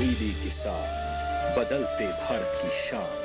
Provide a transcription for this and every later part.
DD किसान, बदलते भारत की शान।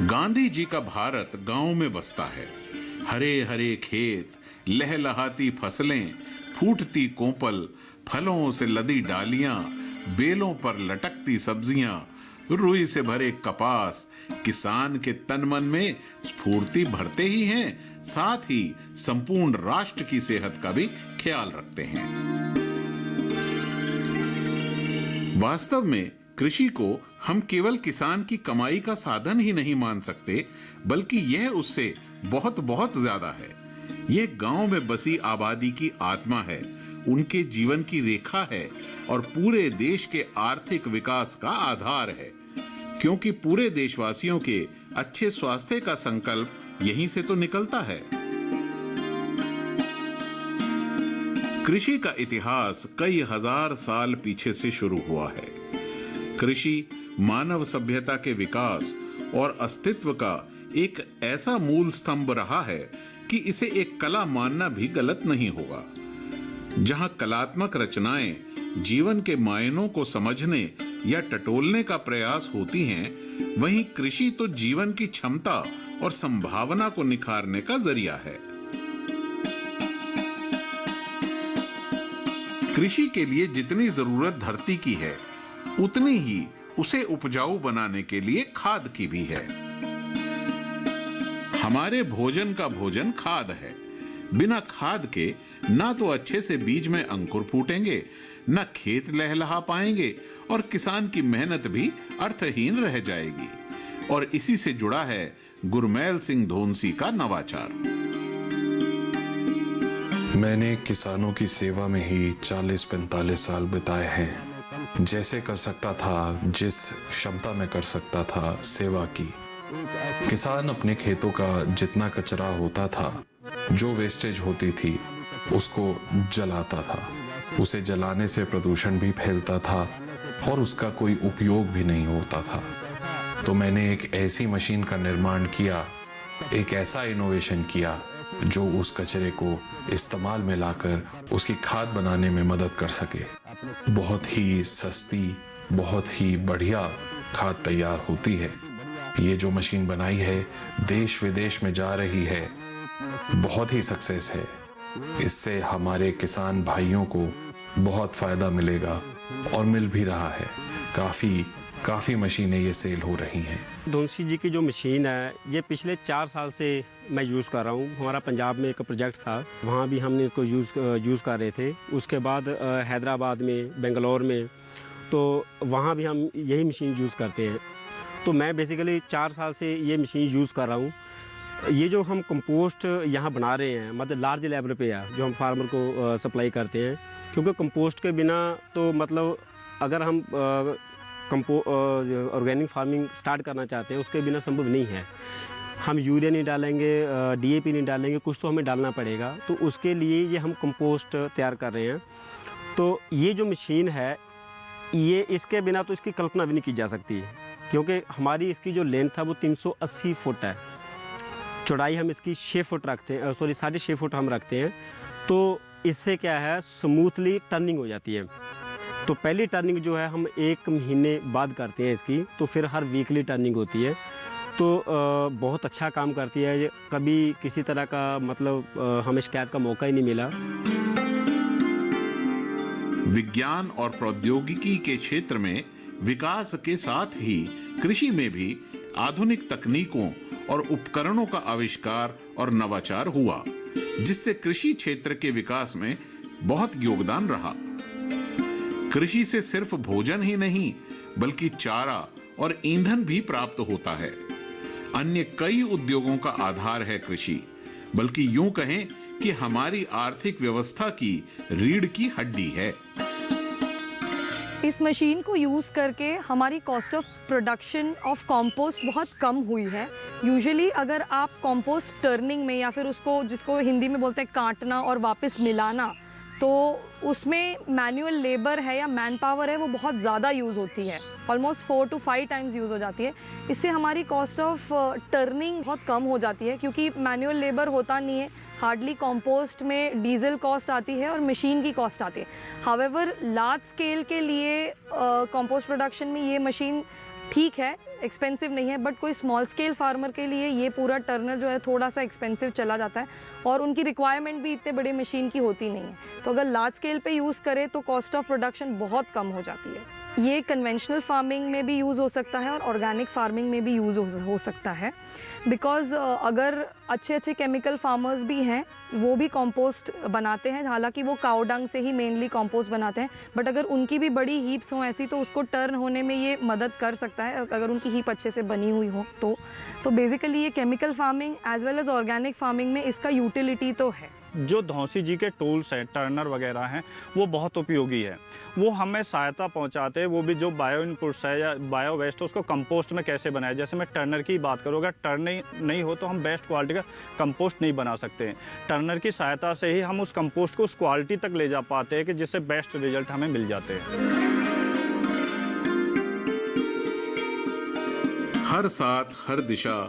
गांधी जी का भारत गांव में बसता है। हरे हरे खेत, लहलहाती फसलें, फूटती कोपल, फलों से लदी डालियां, बेलों पर लटकती सब्जियां, रुई से भरे कपास किसान के तन मन में स्फूर्ति भरते ही हैं, साथ ही संपूर्ण राष्ट्र की सेहत का भी ख्याल रखते हैं। वास्तव में कृषि को हम केवल किसान की कमाई का साधन ही नहीं मान सकते, बल्कि यह उससे बहुत बहुत ज्यादा है। यह गांव में बसी आबादी की आत्मा है, उनके जीवन की रेखा है और पूरे देश के आर्थिक विकास का आधार है, क्योंकि पूरे देशवासियों के अच्छे स्वास्थ्य का संकल्प यहीं से तो निकलता है। कृषि का इतिहास कई हजार साल पीछे से शुरू हुआ है। कृषि मानव सभ्यता के विकास और अस्तित्व का एक ऐसा मूल स्तंभ रहा है कि इसे एक कला मानना भी गलत नहीं होगा। जहां कलात्मक रचनाएं जीवन के मायनों को समझने या टटोलने का प्रयास होती हैं, वहीं कृषि तो जीवन की क्षमता और संभावना को निखारने का जरिया है। कृषि के लिए जितनी जरूरत धरती की है, उतनी ही उसे उपजाऊ बनाने के लिए खाद की भी है। हमारे भोजन का भोजन खाद है। बिना खाद के ना तो अच्छे से बीज में अंकुर फूटेंगे, न खेत लहलहा पाएंगे और किसान की मेहनत भी अर्थहीन रह जाएगी। और इसी से जुड़ा है गुरमैल सिंह धोनसी का नवाचार। मैंने किसानों की सेवा में ही 40-45 साल बिताए हैं। जैसे कर सकता था, जिस क्षमता में कर सकता था, सेवा की। किसान अपने खेतों का जितना कचरा होता था, जो वेस्टेज होती थी, उसको जलाता था। उसे जलाने से प्रदूषण भी फैलता था और उसका कोई उपयोग भी नहीं होता था। तो मैंने एक ऐसी मशीन का निर्माण किया, एक ऐसा इनोवेशन किया जो उस कचरे को इस्तेमाल में लाकर उसकी खाद बनाने में मदद कर सके। बहुत ही सस्ती, बहुत ही बढ़िया खाद तैयार होती है। ये जो मशीन बनाई है, देश विदेश में जा रही है, बहुत ही सक्सेस है। इससे हमारे किसान भाइयों को बहुत फायदा मिलेगा और मिल भी रहा है। काफ़ी मशीनें ये सेल हो रही हैं। धोनसी जी की जो मशीन है, ये पिछले 4 साल से मैं यूज़ कर रहा हूँ। हमारा पंजाब में एक प्रोजेक्ट था, वहाँ भी हमने इसको यूज़ कर रहे थे। उसके बाद हैदराबाद में, बेंगलोर में, तो वहाँ भी हम यही मशीन यूज़ करते हैं। तो मैं बेसिकली 4 साल से ये मशीन यूज़ कर रहा हूँ। ये जो हम कंपोस्ट यहाँ बना रहे हैं, मतलब लार्ज लेवल पे है, जो हम फार्मर को सप्लाई करते हैं। क्योंकि कंपोस्ट के बिना तो मतलब अगर हम ऑर्गेनिक फार्मिंग स्टार्ट करना चाहते हैं, उसके बिना संभव नहीं है। हम यूरिया नहीं डालेंगे, डीएपी नहीं डालेंगे, कुछ तो हमें डालना पड़ेगा। तो उसके लिए ये हम कंपोस्ट तैयार कर रहे हैं। तो ये जो मशीन है, ये इसके बिना तो इसकी कल्पना भी नहीं की जा सकती है। क्योंकि हमारी इसकी जो लेंथ है वो 380 फुट है, चौड़ाई हम इसकी 6 फुट रखते हैं, सॉरी 6.5 फुट हम रखते हैं। तो इससे क्या है, स्मूथली टर्निंग हो जाती है। तो पहली टर्निंग जो है हम 1 महीने बाद करते हैं इसकी, तो फिर हर वीकली टर्निंग होती है। तो बहुत अच्छा काम करती है, कभी किसी तरह का मतलब हमें शिकायत का मौका ही नहीं मिला। विज्ञान और प्रौद्योगिकी के क्षेत्र में विकास के साथ ही कृषि में भी आधुनिक तकनीकों और उपकरणों का आविष्कार और नवाचार हुआ, जिससे कृषि क्षेत्र के विकास में बहुत योगदान रहा। कृषि से सिर्फ भोजन ही नहीं बल्कि चारा और ईंधन भी प्राप्त होता है। अन्य कई उद्योगों का आधार है कृषि, बल्कि यूं कहें कि हमारी आर्थिक व्यवस्था की रीढ़ की हड्डी है। इस मशीन को यूज़ करके हमारी cost of production of compost बहुत कम हुई है। यूजुअली अगर आप कंपोस्ट टर्निंग में या फिर उसको जिसको हिंदी में बोलते हैं काटना और वापस मिलाना, तो उसमें मैनुअल लेबर है या मैन पावर है वो बहुत ज़्यादा यूज़ होती है, ऑलमोस्ट 4 to 5 टाइम्स यूज़ हो जाती है। इससे हमारी कॉस्ट ऑफ टर्निंग बहुत कम हो जाती है, क्योंकि मैनुअल लेबर होता नहीं है। हार्डली कंपोस्ट में डीजल कॉस्ट आती है और मशीन की कॉस्ट आती है। हावेवर लार्ज स्केल के लिए कंपोस्ट प्रोडक्शन में ये मशीन ठीक है, एक्सपेंसिव नहीं है, बट कोई स्मॉल स्केल फार्मर के लिए ये पूरा टर्नर जो है थोड़ा सा एक्सपेंसिव चला जाता है और उनकी रिक्वायरमेंट भी इतने बड़े मशीन की होती नहीं है। तो अगर लार्ज स्केल पे यूज़ करें तो कॉस्ट ऑफ प्रोडक्शन बहुत कम हो जाती है। ये कन्वेंशनल फार्मिंग में भी यूज़ हो सकता है और ऑर्गेनिक फार्मिंग में भी यूज़ हो सकता है, बिकॉज़ अगर अच्छे अच्छे केमिकल फार्मर्स भी हैं वो भी कंपोस्ट बनाते हैं, हालांकि वो काऊ डंग से ही मेनली कंपोस्ट बनाते हैं, बट अगर उनकी भी बड़ी हीप्स हों ऐसी तो उसको टर्न होने में ये मदद कर सकता है, अगर उनकी हीप अच्छे से बनी हुई हो तो बेसिकली ये chemical farming as well as organic farming में इसका यूटिलिटी तो है। जो धौंसी जी के टूल्स हैं, टर्नर वगैरह हैं, वो बहुत उपयोगी है। वो हमें सहायता पहुंचाते हैं, वो भी जो बायो इनपुट्स है या बायो वेस्ट है उसको कंपोस्ट में कैसे बनाए। जैसे मैं टर्नर की बात करूँ, अगर टर्न नहीं हो तो हम बेस्ट क्वालिटी का कंपोस्ट नहीं बना सकते हैं। टर्नर की सहायता से ही हम उस कंपोस्ट को उस क्वालिटी तक ले जा पाते हैं कि जिससे बेस्ट रिजल्ट हमें मिल जाते हैं। हर साथ, हर दिशा,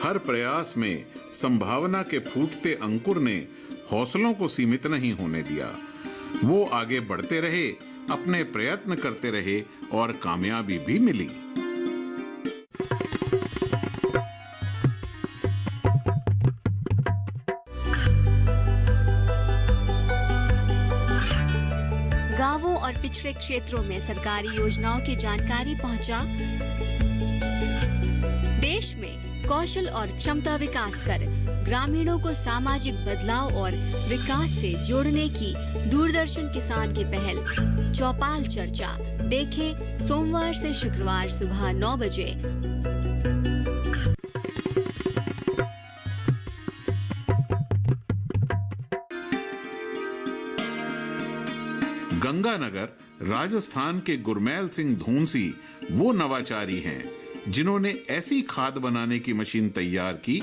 हर प्रयास में संभावना के फूटते अंकुर ने हौसलों को सीमित नहीं होने दिया। वो आगे बढ़ते रहे, अपने प्रयत्न करते रहे और कामयाबी भी मिली। गांवों और पिछड़े क्षेत्रों में सरकारी योजनाओं की जानकारी पहुंचा। देश में कौशल और क्षमता विकास कर ग्रामीणों को सामाजिक बदलाव और विकास से जोड़ने की दूरदर्शन किसान की पहल चौपाल चर्चा देखें सोमवार से शुक्रवार सुबह 9 बजे। गंगानगर, राजस्थान के गुरमैल सिंह धौंसी वो नवाचारी हैं जिन्होंने ऐसी खाद बनाने की मशीन तैयार की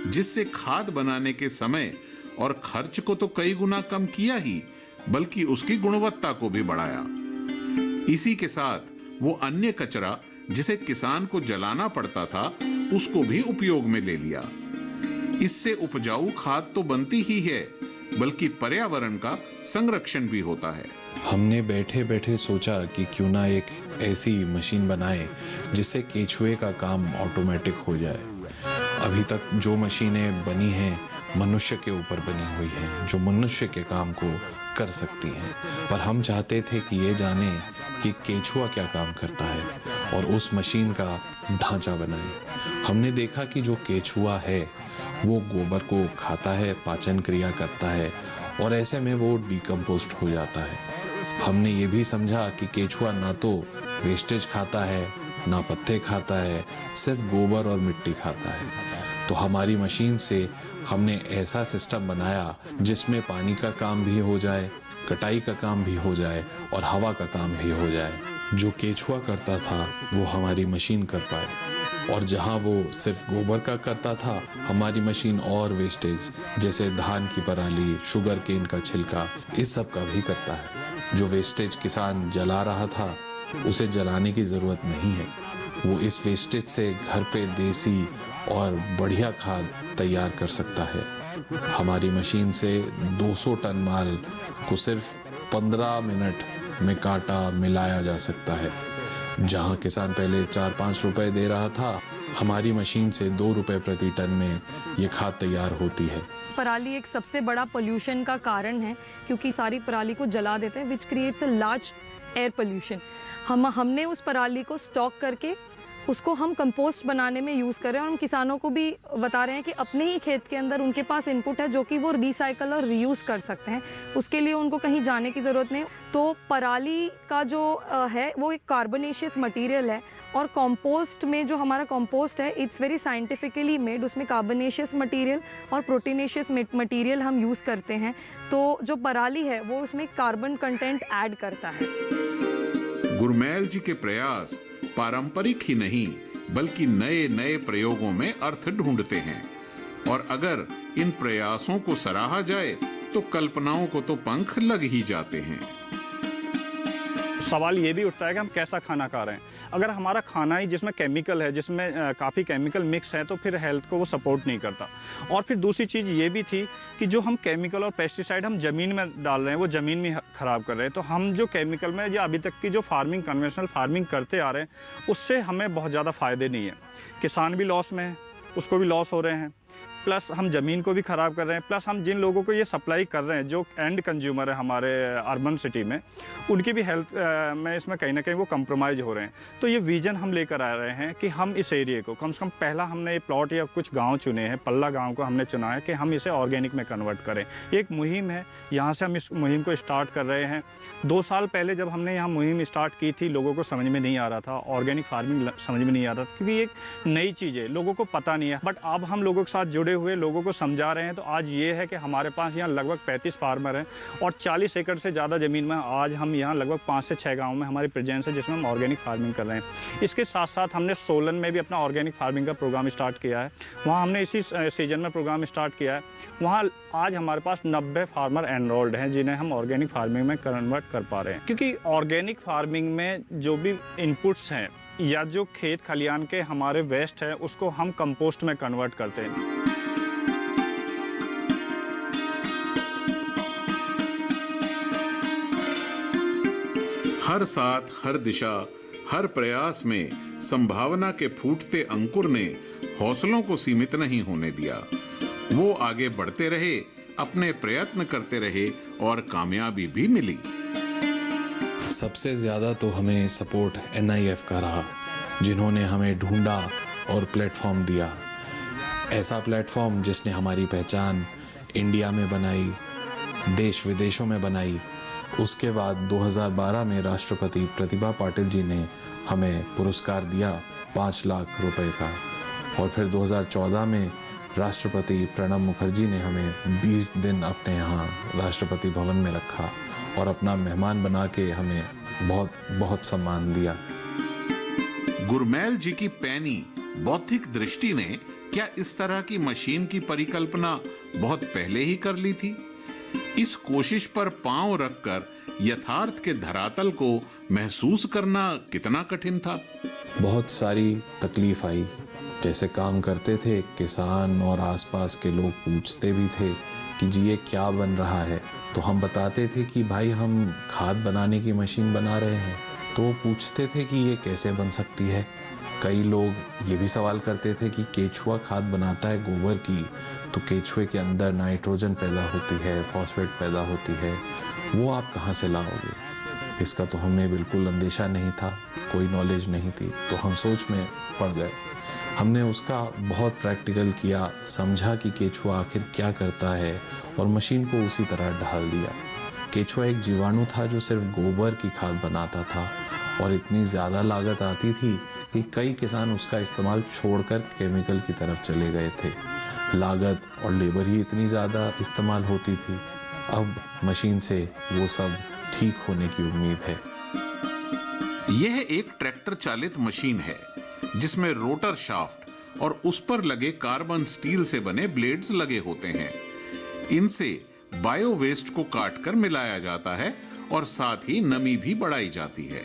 जिससे खाद बनाने के समय और खर्च को तो कई गुना कम किया ही, बल्कि उसकी गुणवत्ता को भी बढ़ाया। इसी के साथ वो अन्य कचरा जिसे किसान को जलाना पड़ता था उसको भी उपयोग में ले लिया। इससे उपजाऊ खाद तो बनती ही है, बल्कि पर्यावरण का संरक्षण भी होता है। हमने बैठे बैठे सोचा कि क्यों ना एक ऐसी मशीन बनाए जिससे केचुए का काम ऑटोमेटिक हो जाए। अभी तक जो मशीनें बनी हैं मनुष्य के ऊपर बनी हुई हैं, जो मनुष्य के काम को कर सकती हैं, पर हम चाहते थे कि ये जाने कि केचुआ क्या काम करता है और उस मशीन का ढांचा बनाए। हमने देखा कि जो केचुआ है वो गोबर को खाता है, पाचन क्रिया करता है और ऐसे में वो डिकम्पोस्ट हो जाता है। हमने ये भी समझा कि केचुआ ना तो वेस्टेज खाता है ना पत्ते खाता है, सिर्फ गोबर और मिट्टी खाता है। तो हमारी मशीन से हमने ऐसा सिस्टम बनाया जिसमें पानी का काम भी हो जाए, कटाई का काम भी हो जाए और हवा का काम भी हो जाए। जो केचुआ करता था वो हमारी मशीन कर पाए, और जहाँ वो सिर्फ गोबर का करता था हमारी मशीन और वेस्टेज जैसे धान की पराली, शुगर केन का छिलका, इस सब का भी करता है। जो वेस्टेज किसान जला रहा था उसे जलाने की ज़रूरत नहीं है, वो इस वेस्टेज से घर पे देसी और बढ़िया खाद तैयार कर सकता है। हमारी मशीन से 200 टन माल को सिर्फ 15 मिनट में काटा मिलाया जा सकता है। जहां किसान पहले 4-5 रुपए दे रहा था, हमारी मशीन से 2 रुपए प्रति टन में ये खाद तैयार होती है। पराली एक सबसे बड़ा पोल्यूशन का कारण है, क्योंकि सारी पराली को जला देते हैं, which creates a large air pollution. हमने उस पराली को स्टॉक करके उसको हम कंपोस्ट बनाने में यूज़ कर रहे हैं, और हम किसानों को भी बता रहे हैं कि अपने ही खेत के अंदर उनके पास इनपुट है जो कि वो रिसाइकल और रीयूज़ कर सकते हैं। उसके लिए उनको कहीं जाने की ज़रूरत नहीं। तो पराली का जो है वो एक कार्बोनेशियस मटेरियल है, और कंपोस्ट में जो हमारा कंपोस्ट है इट्स वेरी साइंटिफिकली मेड। उसमें कार्बोनेशियस मटेरियल और प्रोटीनेशियस मटेरियल हम यूज़ करते हैं। तो जो पराली है वो उसमें कार्बन कंटेंट ऐड करता है। गुरमैल जी के प्रयास पारंपरिक ही नहीं बल्कि नए नए प्रयोगों में अर्थ ढूंढते हैं, और अगर इन प्रयासों को सराहा जाए तो कल्पनाओं को तो पंख लग ही जाते हैं। सवाल ये भी उठता है कि हम कैसा खाना खा रहे हैं। अगर हमारा खाना ही जिसमें केमिकल है, जिसमें काफ़ी केमिकल मिक्स है, तो फिर हेल्थ को वो सपोर्ट नहीं करता। और फिर दूसरी चीज़ ये भी थी कि जो हम केमिकल और पेस्टिसाइड हम ज़मीन में डाल रहे हैं वो ज़मीन में ख़राब कर रहे हैं। तो हम जो केमिकल में या अभी तक की जो फार्मिंग कन्वेंशनल फार्मिंग करते आ रहे हैं उससे हमें बहुत ज़्यादा फ़ायदे नहीं है। किसान भी लॉस में है, उसको भी लॉस हो रहे हैं, प्लस हम ज़मीन को भी ख़राब कर रहे हैं, प्लस हम जिन लोगों को ये सप्लाई कर रहे हैं जो एंड कंज्यूमर है हमारे अर्बन सिटी में, उनकी भी हेल्थ में इसमें कहीं ना कहीं वो कंप्रोमाइज़ हो रहे हैं। तो ये विज़न हम लेकर आ रहे हैं कि हम इस एरिया को कम से कम, पहला हमने ये प्लॉट या कुछ गांव चुने हैं, पल्ला गांव को हमने चुना है कि हम इसे ऑर्गेनिक में कन्वर्ट करें। एक मुहिम है, यहाँ से हम इस मुहिम को स्टार्ट कर रहे हैं। 2 साल पहले जब हमने यहाँ मुहिम स्टार्ट की थी, लोगों को समझ में नहीं आ रहा था, ऑर्गेनिक फार्मिंग समझ में नहीं आ रहा था, क्योंकि एक नई चीज़ है, लोगों को पता नहीं है। बट अब हम लोगों के साथ जुड़े हुए लोगों को समझा रहे हैं। तो आज ये है कि हमारे पास यहाँ लगभग 35 फार्मर हैं, और 40 एकड़ से ज़्यादा ज़मीन में आज हम यहाँ लगभग 5 से 6 गाँव में हमारी प्रेजेंस है, जिसमें हम ऑर्गेनिक फार्मिंग कर रहे हैं। इसके साथ साथ हमने सोलन में भी अपना ऑर्गेनिक फार्मिंग का प्रोग्राम स्टार्ट किया है। वहाँ हमने इसी सीजन में प्रोग्राम स्टार्ट किया है। वहाँ आज हमारे पास 90 फार्मर एनरोल्ड हैं, जिन्हें हम ऑर्गेनिक फार्मिंग में कन्वर्ट कर पा रहे हैं। क्योंकि ऑर्गेनिक फार्मिंग में जो भी इनपुट्स हैं या जो खेत खलियान के हमारे वेस्ट है, उसको हम कंपोस्ट में कन्वर्ट करते हैं। हर साथ, हर दिशा, हर प्रयास में संभावना के फूटते अंकुर ने हौसलों को सीमित नहीं होने दिया। वो आगे बढ़ते रहे, अपने प्रयत्न करते रहे, और कामयाबी भी मिली। सबसे ज़्यादा तो हमें सपोर्ट NIF का रहा, जिन्होंने हमें ढूंढा और प्लेटफॉर्म दिया। ऐसा प्लेटफॉर्म जिसने हमारी पहचान इंडिया में बनाई, देश विदेशों में बनाई। उसके बाद 2012 में राष्ट्रपति प्रतिभा पाटिल जी ने हमें पुरस्कार दिया 5 लाख रुपए का, और फिर 2014 में राष्ट्रपति प्रणब मुखर्जी ने हमें 20 दिन अपने यहाँ राष्ट्रपति भवन में रखा और अपना मेहमान बना के हमें बहुत बहुत सम्मान दिया। गुरमैल जी की पैनी बौद्धिक दृष्टि ने क्या इस तरह की मशीन की परिकल्पना बहुत पहले ही कर ली थी? इस कोशिश पर पांव रखकर यथार्थ के धरातल को महसूस करना कितना कठिन था? बहुत सारी तकलीफ आई। जैसे काम करते थे, किसान और आसपास के लोग पूछते भी थे कि जी ये क्या बन रहा है, तो हम बताते थे कि भाई हम खाद बनाने की मशीन बना रहे हैं। तो वो पूछते थे कि ये कैसे बन सकती है। कई लोग ये भी सवाल करते थे कि केचुआ खाद बनाता है गोबर की, तो केचुए के अंदर नाइट्रोजन पैदा होती है, फॉस्फेट पैदा होती है, वो आप कहाँ से लाओगे? इसका तो हमें बिल्कुल अंदेशा नहीं था, कोई नॉलेज नहीं थी। तो हम सोच में पड़ गए। हमने उसका बहुत प्रैक्टिकल किया, समझा कि केचुआ आखिर क्या करता है, और मशीन को उसी तरह ढाल दिया। केचुआ एक जीवाणु था जो सिर्फ गोबर की खाद बनाता था, और इतनी ज़्यादा लागत आती थी कि कई किसान उसका इस्तेमाल छोड़कर केमिकल की तरफ चले गए थे। लागत और लेबर ही इतनी ज़्यादा इस्तेमाल होती थी। अब मशीन से वो सब ठीक होने की उम्मीद है। यह एक ट्रैक्टर चालित मशीन है जिसमें रोटर शाफ्ट और उस पर लगे कार्बन स्टील से बने ब्लेड्स लगे होते हैं। इनसे बायो वेस्ट को काटकर मिलाया जाता है और साथ ही नमी भी बढ़ाई जाती है।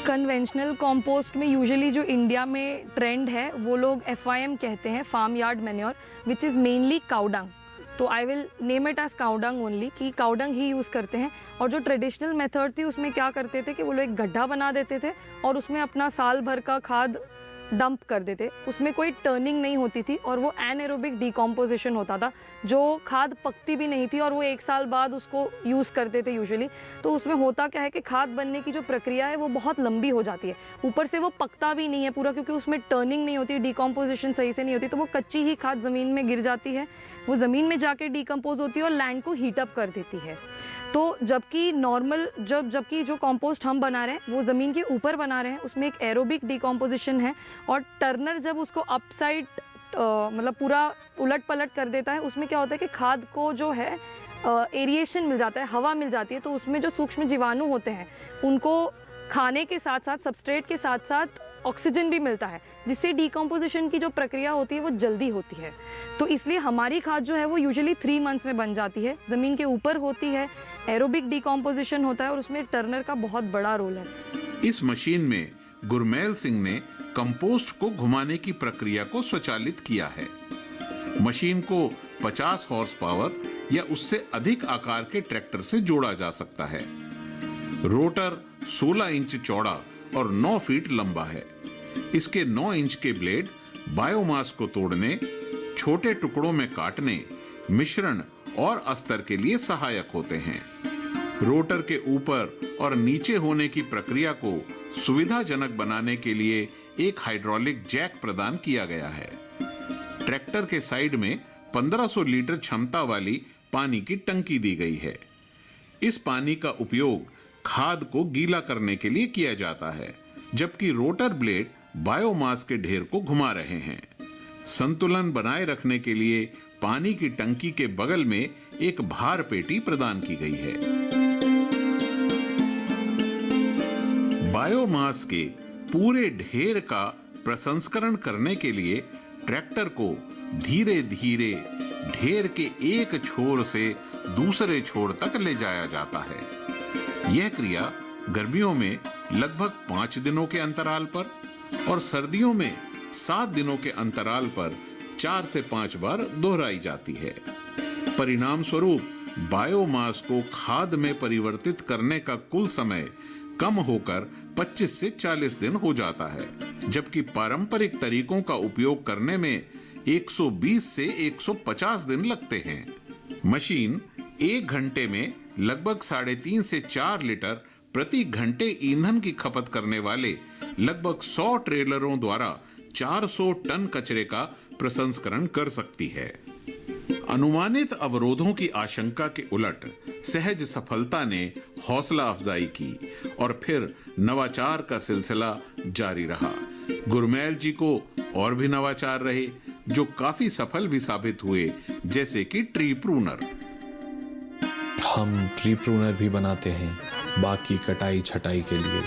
कन्वेंशनल कंपोस्ट में यूजुअली जो इंडिया में ट्रेंड है वो लोग FYM कहते हैं, farm yard manure, which is mainly cow dung. तो I will name it as cow dung only, कि काउडंग ही यूज़ करते हैं। और जो ट्रेडिशनल मेथड थी उसमें क्या करते थे कि वो लोग एक गड्ढा बना देते थे और उसमें अपना साल भर का खाद डंप कर देते। उसमें कोई टर्निंग नहीं होती थी और वो एनएरोबिक डिकम्पोजिशन होता था, जो खाद पकती भी नहीं थी और वो 1 साल बाद उसको यूज़ करते थे यूजुअली। तो उसमें होता क्या है कि खाद बनने की जो प्रक्रिया है वो बहुत लंबी हो जाती है, ऊपर से वो पकता भी नहीं है पूरा, क्योंकि उसमें टर्निंग नहीं होती, डिकम्पोजिशन सही से नहीं होती, तो वो कच्ची ही खाद ज़मीन में गिर जाती है, वो ज़मीन में जाके डिकम्पोज होती है और लैंड को हीटअप कर देती है। तो जबकि नॉर्मल जबकि जो कंपोस्ट हम बना रहे हैं वो ज़मीन के ऊपर बना रहे हैं, उसमें एक एरोबिक डिकम्पोजिशन है और टर्नर जब उसको अपसाइड मतलब पूरा उलट पलट कर देता है, उसमें क्या होता है कि खाद को जो है एरिएशन मिल जाता है, हवा मिल जाती है, तो उसमें जो सूक्ष्म जीवाणु होते हैं उनको खाने के साथ साथ सब्सट्रेट के साथ साथ ऑक्सीजन भी मिलता है, जिससे डिकम्पोजिशन की जो प्रक्रिया होती है वो जल्दी होती है। तो इसलिए हमारी खाद जो है वो यूजुअली 3 मंथ्स में बन जाती है, ज़मीन के ऊपर होती है, एरोबिक डिकम्पोजिशन होता है और उसमें टर्नर का बहुत बड़ा रोल है। इस मशीन में गुरमेल सिंह ने कंपोस्ट को घुमाने की प्रक्रिया को स्वचालित किया है। मशीन को 50 हॉर्स पावर या उससे अधिक आकार के ट्रैक्टर से जोड़ा जा सकता है। रोटर 16 इंच चौड़ा और 9 फीट लंबा है। इसके 9 इंच के ब्लेड बायोमास को तोड़ने, छोटे टुकड़ों में काटने, मिश्रण और अस्तर के लिए सहायक होते हैं। रोटर के ऊपर और नीचे होने की प्रक्रिया को सुविधाजनक बनाने के लिए एक हाइड्रोलिक जैक प्रदान किया गया है। ट्रैक्टर के साइड में 1500 लीटर क्षमता वाली पानी की टंकी दी गई है। इस पानी का उपयोग खाद को गीला करने के लिए किया जाता है, जबकि रोटर ब्लेड बायोमास के ढेर को घुमा रहे हैं। संतुलन बनाए रखने के लिए पानी की टंकी के बगल में एक भार पेटी प्रदान की गई है। बायोमास के पूरे ढेर का प्रसंस्करण करने के लिए ट्रैक्टर को धीरे धीरे ढेर के एक छोर से दूसरे छोर तक ले जाया जाता है। यह क्रिया गर्मियों में लगभग 5 दिनों के अंतराल पर और सर्दियों में 7 दिनों के अंतराल पर 4 से 5 बार दोहराई जाती है। परिणाम स्वरूप बायोमास को खाद में परिवर्तित करने का कुल समय कम होकर 25 से 40 दिन हो जाता है, जबकि पारंपरिक तरीकों का उपयोग करने में 120 से 150 दिन लगते हैं। मशीन 1 घंटे में लगभग 3.5 से 4 लीटर प्रति घंटे ईंधन की खपत करने वाले लगभग 100 ट्रेलरों द्वारा 400 टन कचरे का प्रसंस्करण कर सकती है। अनुमानित अवरोधों की आशंका के उलट सहज सफलता ने हौसला अफजाई की और फिर नवाचार का सिलसिला जारी रहा। गुरमेल जी को और भी नवाचार रहे जो काफी सफल भी साबित हुए, जैसे कि ट्री प्रूनर। हम ट्री प्रूनर भी बनाते हैं बाकी कटाई छटाई के लिए।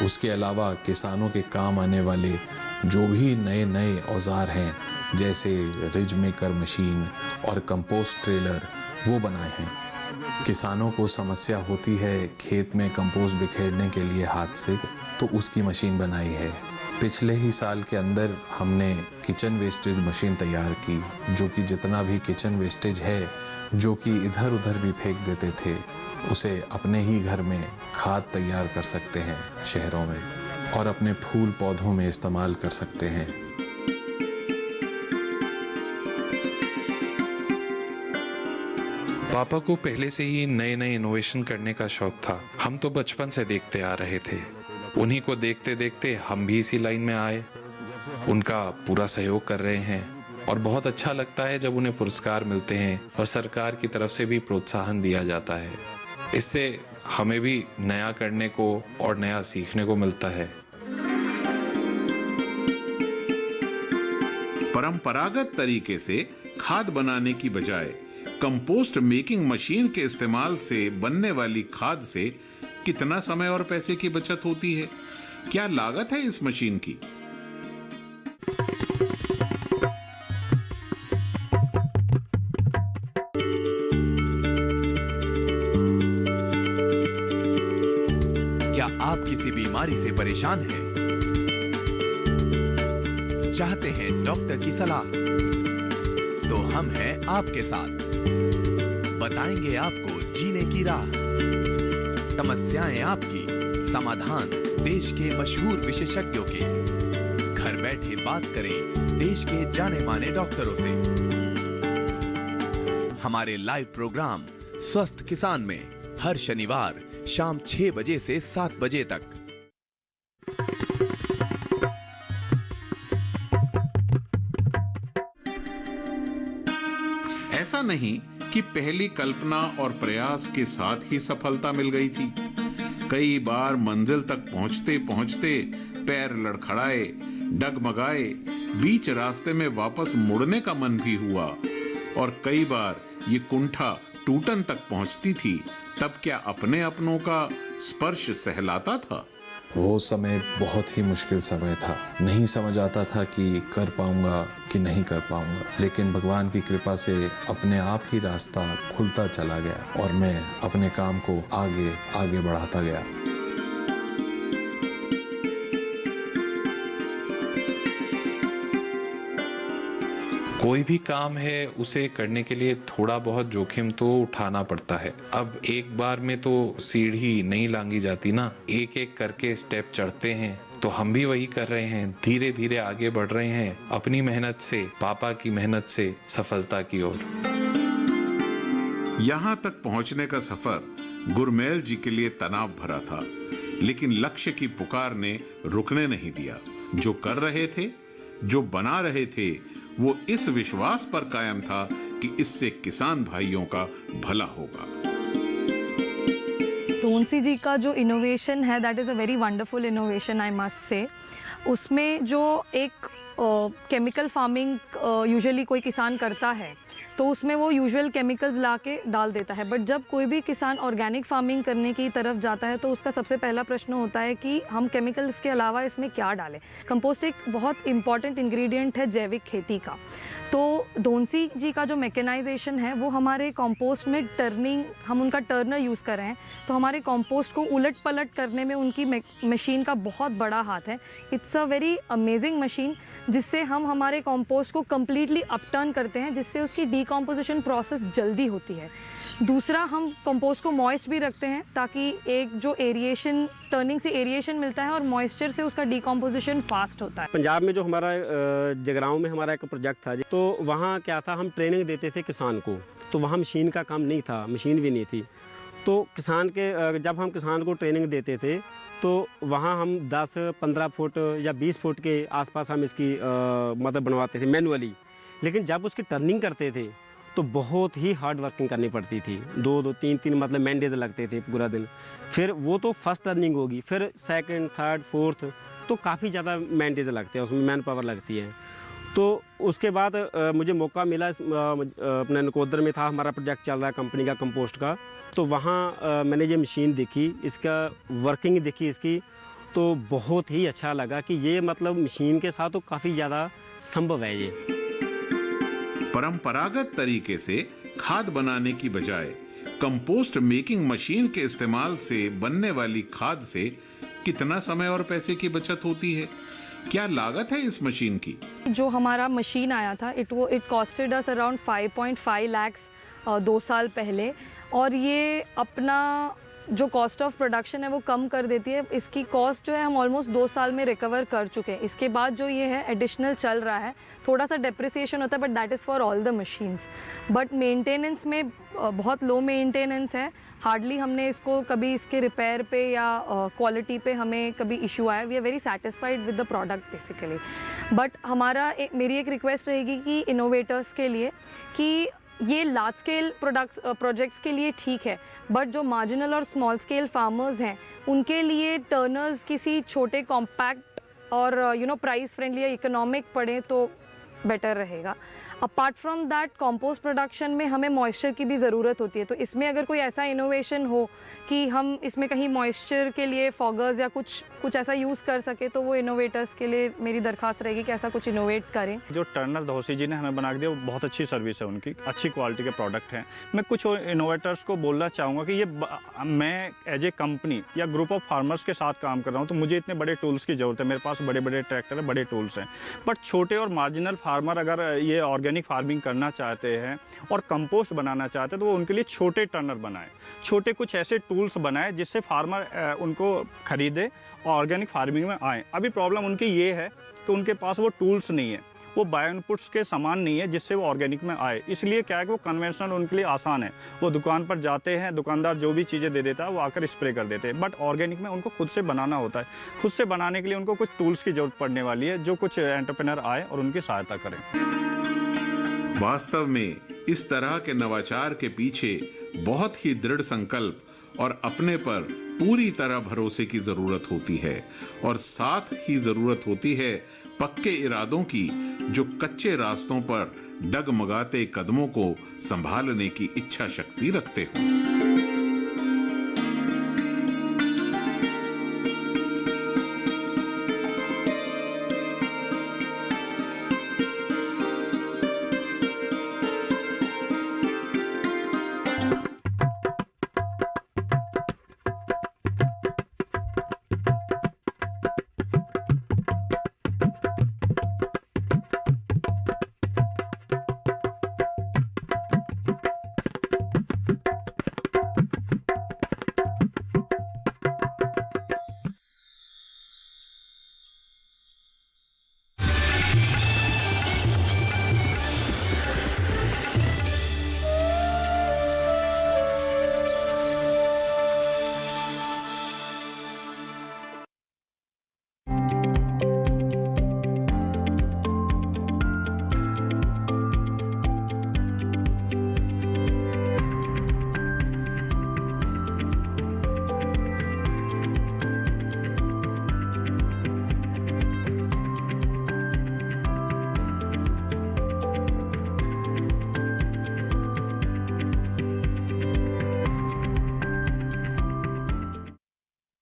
उसके अलावा किसानों के काम आने वाले जो भी नए नए औजार हैं, जैसे रिज मेकर मशीन और कंपोस्ट ट्रेलर, वो बनाए हैं। किसानों को समस्या होती है खेत में कंपोस्ट बिखेरने के लिए हाथ से, तो उसकी मशीन बनाई है। पिछले ही साल के अंदर हमने किचन वेस्टेज मशीन तैयार की, जो कि जितना भी किचन वेस्टेज है जो कि इधर उधर भी फेंक देते थे, उसे अपने ही घर में खाद तैयार कर सकते हैं शहरों में, और अपने फूल पौधों में इस्तेमाल कर सकते हैं। पापा को पहले से ही नए नए इनोवेशन करने का शौक था। हम तो बचपन से देखते आ रहे थे। उन्हीं को देखते देखते हम भी इसी लाइन में आए। उनका पूरा सहयोग कर रहे हैं और बहुत अच्छा लगता है जब उन्हें पुरस्कार मिलते हैं और सरकार की तरफ से भी प्रोत्साहन दिया जाता है। इससे हमें भी नया करने को और नया सीखने को मिलता है। परंपरागत तरीके से खाद बनाने की बजाय कंपोस्ट मेकिंग मशीन के इस्तेमाल से बनने वाली खाद से कितना समय और पैसे की बचत होती है? क्या लागत है इस मशीन की? क्या आप किसी बीमारी से परेशान हैं? चाहते हैं डॉक्टर की सलाह? तो हम हैं आपके साथ। बताएंगे आपको जीने की राह, समस्याएं आपकी, समाधान देश के मशहूर विशेषज्ञों के। घर बैठे बात करें देश के जाने माने डॉक्टरों से। हमारे लाइव प्रोग्राम स्वस्थ किसान में हर शनिवार शाम 6 बजे से 7 बजे तक। ऐसा नहीं कि पहली कल्पना और प्रयास के साथ ही सफलता मिल गई थी। कई बार मंजिल तक पहुंचते पहुंचते पैर लड़खड़ाए, डगमगाए, बीच रास्ते में वापस मुड़ने का मन भी हुआ। और कई बार ये कुंठा टूटन तक पहुंचती थी, तब क्या अपने अपनों का स्पर्श सहलाता था? वो समय बहुत ही मुश्किल समय था। नहीं समझ आता था कि कर पाऊंगा कि नहीं कर पाऊंगा, लेकिन भगवान की कृपा से अपने आप ही रास्ता खुलता चला गया और मैं अपने काम को आगे आगे बढ़ाता गया। कोई भी काम है उसे करने के लिए थोड़ा बहुत जोखिम तो उठाना पड़ता है। अब एक बार में तो सीढ़ी नहीं लांगी जाती ना, एक एक करके स्टेप चढ़ते हैं। तो हम भी वही कर रहे हैं, धीरे धीरे आगे बढ़ रहे हैं अपनी मेहनत से, पापा की मेहनत से सफलता की ओर। यहाँ तक पहुँचने का सफर गुरमेल जी के लिए तनाव भरा था, लेकिन लक्ष्य की पुकार ने रुकने नहीं दिया। जो कर रहे थे, जो बना रहे थे, वो इस विश्वास पर कायम था कि इससे किसान भाइयों का भला होगा। धोनसी जी का जो इनोवेशन है, that is a very wonderful innovation I must say. उसमें जो एक केमिकल फार्मिंग यूजुअली कोई किसान करता है तो उसमें वो यूजुअल केमिकल्स ला के डाल देता है, बट जब कोई भी किसान ऑर्गेनिक फार्मिंग करने की तरफ जाता है तो उसका सबसे पहला प्रश्न होता है कि हम केमिकल्स के अलावा इसमें क्या डालें। कंपोस्ट एक बहुत इंपॉर्टेंट इंग्रेडिएंट है जैविक खेती का। तो धोनसी जी का जो मैकेनाइजेशन है वो हमारे कंपोस्ट में टर्निंग, हम उनका टर्नर यूज़ कर रहे हैं, तो हमारे कंपोस्ट को उलट पलट करने में उनकी मशीन का बहुत बड़ा हाथ है। It's a very amazing machine जिससे हम हमारे कंपोस्ट को कम्प्लीटली अपटर्न करते हैं, जिससे उसकी डीकम्पोजिशन प्रोसेस जल्दी होती है। दूसरा, हम कंपोस्ट को मॉइस्ट भी रखते हैं ताकि एक जो एरिएशन, टर्निंग से एरिएशन मिलता है और मॉइस्चर से उसका डीकम्पोजिशन फास्ट होता है। पंजाब में जो हमारा जगरांव में हमारा एक प्रोजेक्ट था, तो वहाँ क्या था, हम ट्रेनिंग देते थे किसान को। तो वहाँ मशीन का काम नहीं था, मशीन भी नहीं थी। तो किसान के जब हम किसान को ट्रेनिंग देते थे तो वहाँ हम 10-15 फुट या 20 फुट के आसपास हम इसकी मतलब बनवाते थे मैनुअली। लेकिन जब उसकी टर्निंग करते थे तो बहुत ही हार्ड वर्किंग करनी पड़ती थी। 2-3 मतलब मैन डेज लगते थे पूरा दिन। फिर वो तो फर्स्ट टर्निंग होगी, फिर सेकंड, थर्ड, फोर्थ, तो काफ़ी ज़्यादा मैन डेज लगते हैं, उसमें मैन पावर लगती है। तो उसके बाद मुझे मौका मिला, अपने नकोदर में था, हमारा प्रोजेक्ट चल रहा है कंपनी का कंपोस्ट का। तो वहाँ मैंने ये मशीन देखी, इसका वर्किंग देखी इसकी, तो बहुत ही अच्छा लगा कि ये मतलब मशीन के साथ तो काफ़ी ज़्यादा संभव है ये। परंपरागत तरीके से खाद बनाने की बजाय कंपोस्ट मेकिंग मशीन के इस्तेमाल से बनने वाली खाद से कितना समय और पैसे की बचत होती है? क्या लागत है इस मशीन की? जो हमारा मशीन आया था, it costed us around 5.5 lakhs 2 साल पहले, और ये अपना जो कॉस्ट ऑफ प्रोडक्शन है वो कम कर देती है। इसकी कॉस्ट जो है हम ऑलमोस्ट 2 साल में रिकवर कर चुके हैं। इसके बाद जो ये है एडिशनल चल रहा है, थोड़ा सा डेप्रिसिएशन होता है, but that is for all the machines. But maintenance में बहुत लो मेंटेनेंस है, हार्डली हमने इसको कभी इसके रिपेयर पे या क्वालिटी पे हमें कभी इशू आया। We are very satisfied with the product basically. But मेरी एक रिक्वेस्ट रहेगी कि इनोवेटर्स के लिए कि ये लार्ज स्केल प्रोजेक्ट्स के लिए ठीक है, बट जो मार्जिनल और स्मॉल स्केल फार्मर्स हैं उनके लिए टर्नर्स किसी छोटे कॉम्पैक्ट और प्राइस फ्रेंडली या इकोनॉमिक पड़े तो बेटर रहेगा। Apart from that, compost production में हमें मॉइस्चर की भी ज़रूरत होती है, तो इसमें अगर कोई ऐसा इनोवेशन हो कि हम इसमें कहीं मॉइस्चर के लिए फॉगर्स या कुछ ऐसा यूज़ कर सके, तो वो इनोवेटर्स के लिए मेरी दरख्वास्त रहेगी कि ऐसा कुछ इनोवेट करें। जो टर्नर धोसी जी ने हमें बना के दिया वो बहुत अच्छी सर्विस है, उनकी अच्छी क्वालिटी के प्रोडक्ट हैं। मैं कुछ इनोवेटर्स को बोलना चाहूँगा कि ये मैं एज ए कंपनी या ग्रुप ऑफ फार्मर्स के साथ काम कर रहा हूँ, तो मुझे इतने बड़े टूल्स की ज़रूरत है। मेरे पास बड़े बड़े ट्रैक्टर है, बड़े टूल्स हैं, बट छोटे और मार्जिनल फार्मर अगर ये ऑर्गेनिक फार्मिंग करना चाहते हैं और कंपोस्ट बनाना चाहते हैं तो वो उनके लिए छोटे टर्नर बनाएं, छोटे कुछ ऐसे टूल्स बनाएं जिससे फार्मर उनको खरीदे और ऑर्गेनिक फार्मिंग में आए। अभी प्रॉब्लम उनकी ये है कि उनके पास वो टूल्स नहीं है, वो बायो इनपुट्स के समान नहीं है जिससे वो ऑर्गेनिक में आए। इसलिए क्या है कि वो कन्वेंशनल उनके लिए आसान है, वो दुकान पर जाते हैं, दुकानदार जो भी चीज़ें दे देता है वो आकर स्प्रे कर देते हैं। बट ऑर्गेनिक में उनको खुद से बनाना होता है। खुद से बनाने के लिए उनको कुछ टूल्स की ज़रूरत पड़ने वाली है, जो कुछ एंटरप्रेन्योर आए और उनकी सहायता करें। वास्तव में इस तरह के नवाचार के पीछे बहुत ही दृढ़ संकल्प और अपने पर पूरी तरह भरोसे की जरूरत होती है, और साथ ही जरूरत होती है पक्के इरादों की जो कच्चे रास्तों पर डगमगाते कदमों को संभालने की इच्छा शक्ति रखते हों।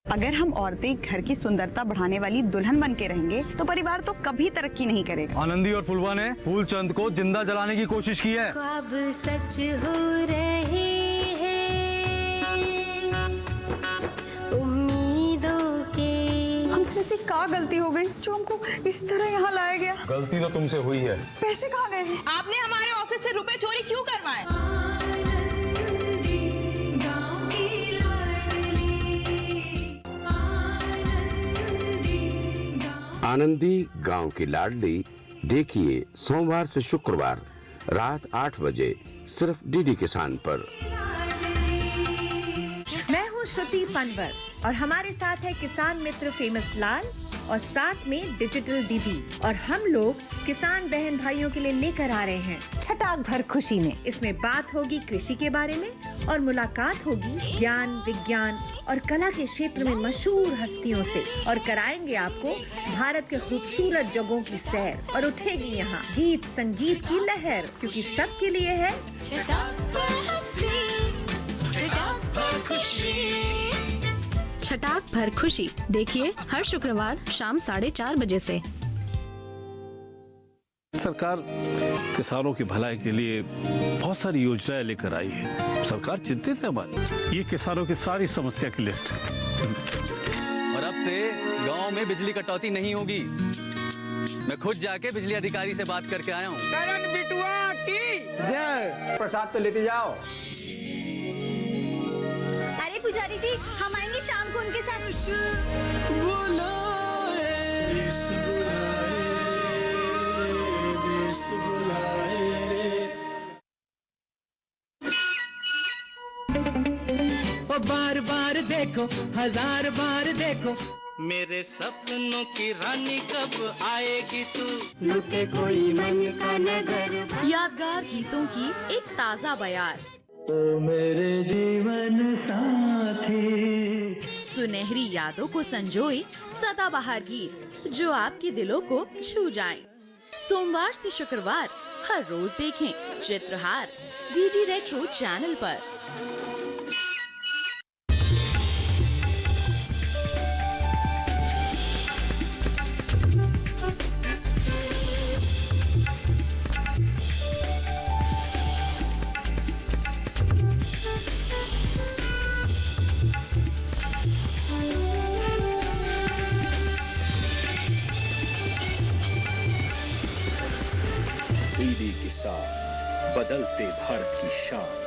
अगर हम औरतें घर की सुंदरता बढ़ाने वाली दुल्हन बन के रहेंगे तो परिवार तो कभी तरक्की नहीं करेगा। आनंदी और फुलवा ने फूलचंद को जिंदा जलाने की कोशिश की है। ख्वाब सच हो रहे हैं उम्मीदों के। हमसे ऐसी क्या गलती हो गई जो हमको इस तरह यहाँ लाया गया? गलती तो तुमसे हुई है। पैसे कहाँ गए? आपने हमारे ऑफिस से रुपए चोरी क्यों करवाए? आनंदी गांव की लाडली देखिए सोमवार से शुक्रवार रात 8 बजे सिर्फ डीडी किसान पर। मैं हूँ श्रुति पनवर और हमारे साथ है किसान मित्र फेमस लाल और साथ में डिजिटल दीदी, और हम लोग किसान बहन भाइयों के लिए लेकर आ रहे हैं छटाक भर खुशी में। इसमें बात होगी कृषि के बारे में और मुलाकात होगी ज्ञान विज्ञान और कला के क्षेत्र में मशहूर हस्तियों से, और कराएंगे आपको भारत के खूबसूरत जगहों की सैर, और उठेगी यहाँ गीत संगीत की लहर, क्योंकि सबके लिए है छटाक भर खुशी। देखिए हर शुक्रवार शाम 4:30 बजे से। सरकार किसानों की भलाई के लिए बहुत सारी योजनाएं लेकर आई है। सरकार चिंतित है हमारी। ये किसानों की सारी समस्या की लिस्ट है। और अब से गांव में बिजली कटौती नहीं होगी। मैं खुद जाके बिजली अधिकारी से बात करके आया हूँ। बिटुआ की जय। प्रसाद तो लेते जाओ। अरे पुजारी जी, हम आएंगे शाम को उनके साथ। बार बार देखो, हजार बार देखो, मेरे सपनों की रानी कब आएगी तू। लुटे कोई मन का नगर। यादगार गीतों की एक ताजा बयार। तो मेरे जीवन साथी। सुनहरी यादों को संजोए सदाबहार गीत जो आपके दिलों को छू जाएं। सोमवार से शुक्रवार हर रोज देखें चित्रहार डीडी रेट्रो चैनल पर। डीडी किसान। बदलते भारत की शान।